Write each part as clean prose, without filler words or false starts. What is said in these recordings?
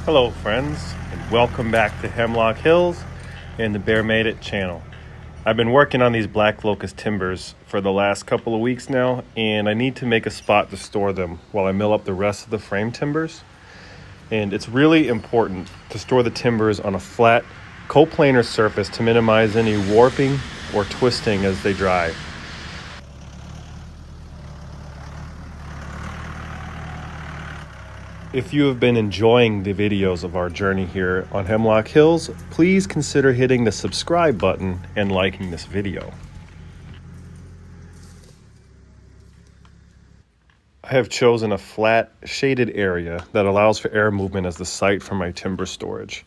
Hello friends, and welcome back to Hemlock Hills and the Bear Made It channel. I've been working on these black locust timbers for the last couple of weeks now, and I need to make a spot to store them while I mill up the rest of the frame timbers. And it's really important to store the timbers on a flat, coplanar surface to minimize any warping or twisting as they dry. If you have been enjoying the videos of our journey here on Hemlock Hills, please consider hitting the subscribe button and liking this video. I have chosen a flat, shaded area that allows for air movement as the site for my timber storage.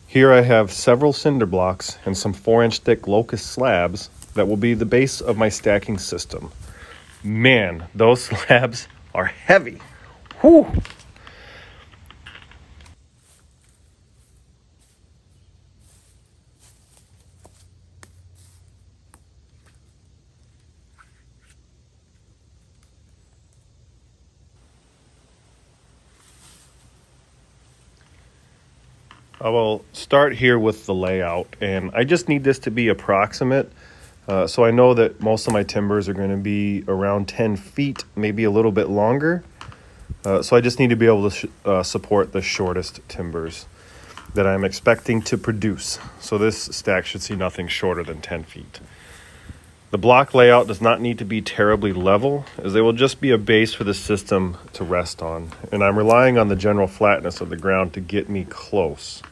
Here I have several cinder blocks and some 4-inch thick locust slabs that will be the base of my stacking system. Man, those slabs are heavy. Whew! I will start here with the layout, and I just need this to be approximate. So I know that most of my timbers are going to be around 10 feet, maybe a little bit longer. So I just need to be able to support the shortest timbers that I'm expecting to produce. So this stack should see nothing shorter than 10 feet. The block layout does not need to be terribly level, as they will just be a base for the system to rest on. And I'm relying on the general flatness of the ground to get me close.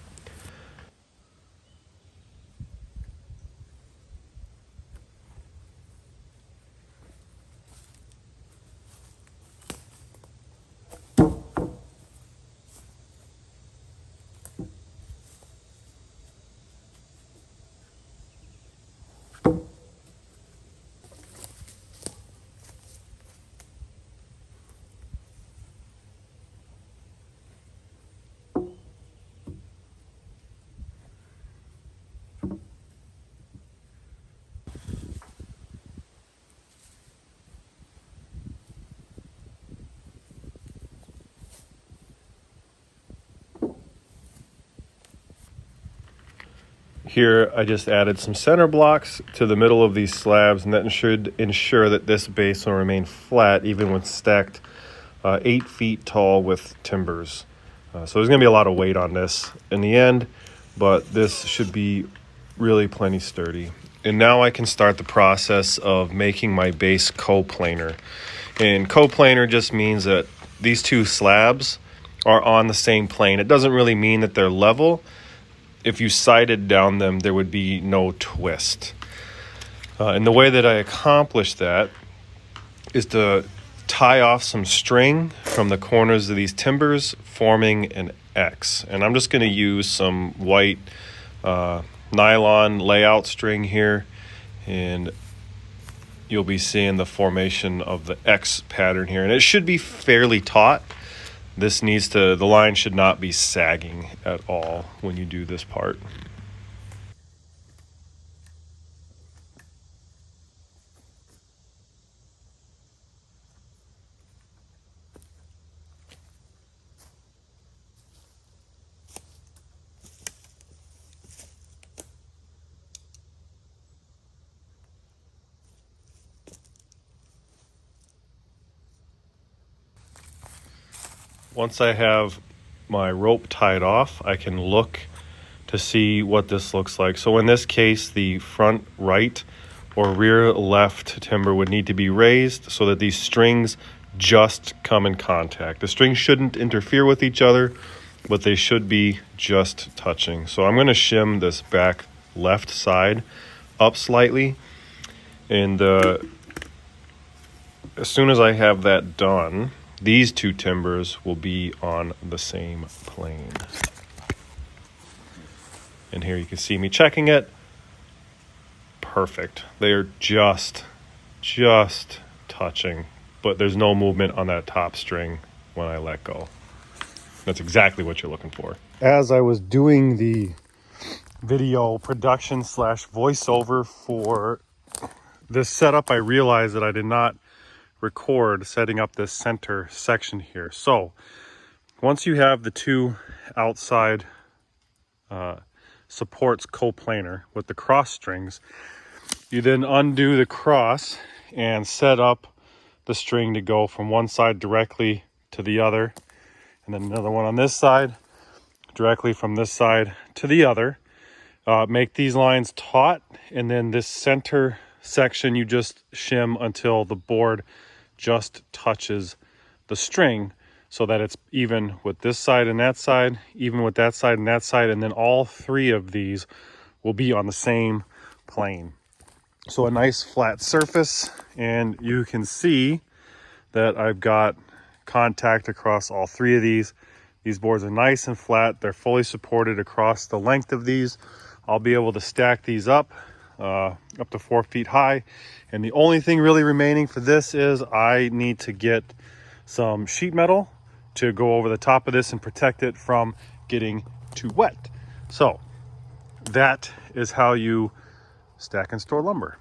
Here I just added some center blocks to the middle of these slabs, and that should ensure that this base will remain flat even when stacked 8 feet tall with timbers. So there's going to be a lot of weight on this in the end, but this should be really plenty sturdy. And now I can start the process of making my base coplanar. And coplanar just means that these two slabs are on the same plane. It doesn't really mean that they're level. If you sighted down them, there would be no twist. And the way that I accomplish that is to tie off some string from the corners of these timbers, forming an X. And I'm just going to use some white nylon layout string here, and you'll be seeing the formation of the X pattern here. And it should be fairly taut. The line should not be sagging at all when you do this part. Once I have my rope tied off, I can look to see what this looks like. So in this case, the front right or rear left timber would need to be raised so that these strings just come in contact. The strings shouldn't interfere with each other, but they should be just touching. So I'm going to shim this back left side up slightly, and as soon as I have that done, these two timbers will be on the same plane. And here you can see me checking it. Perfect. They are just touching, but there's no movement on that top string when I let go. That's exactly what you're looking for. As I was doing the video production / voiceover for this setup, I realized that I did not record setting up this center section here. So once you have the two outside supports coplanar with the cross strings, you then undo the cross and set up the string to go from one side directly to the other, and then another one on this side directly from this side to the other. Make these lines taut, and then this center section you just shim until the board just touches the string, so that it's even with this side and that side, even with that side and that side, and then all three of these will be on the same plane. So a nice flat surface, and you can see that I've got contact across all three of these. These boards are nice and flat. They're fully supported across the length of these. I'll be able to stack these up to 4 feet high. And the only thing really remaining for this is I need to get some sheet metal to go over the top of this and protect it from getting too wet. So that is how you stack and store lumber.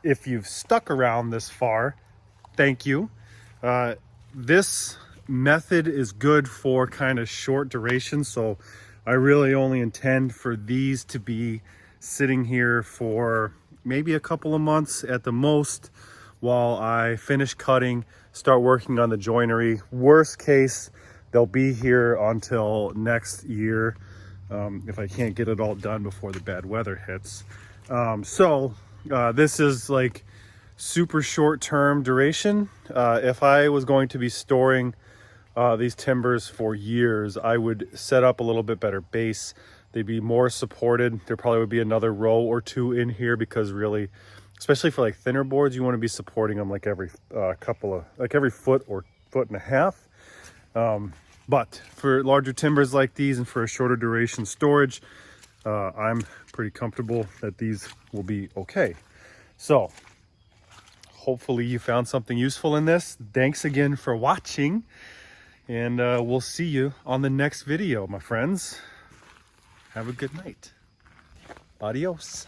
If you've stuck around this far, thank you. This method is good for kind of short duration, so I really only intend for these to be sitting here for maybe a couple of months at the most while I finish cutting, start working on the joinery. Worst case, they'll be here until next year if I can't get it all done before the bad weather hits. This is like super short term duration. If I was going to be storing these timbers for years, I would set up a little bit better base. They'd be more supported. There probably would be another row or two in here, because really, especially for like thinner boards, you want to be supporting them like every every foot or foot and a half. But for larger timbers like these and for a shorter duration storage, I'm pretty comfortable that these will be okay. So hopefully you found something useful in this. Thanks again for watching, and we'll see you on the next video, my friends. Have a good night. Adios.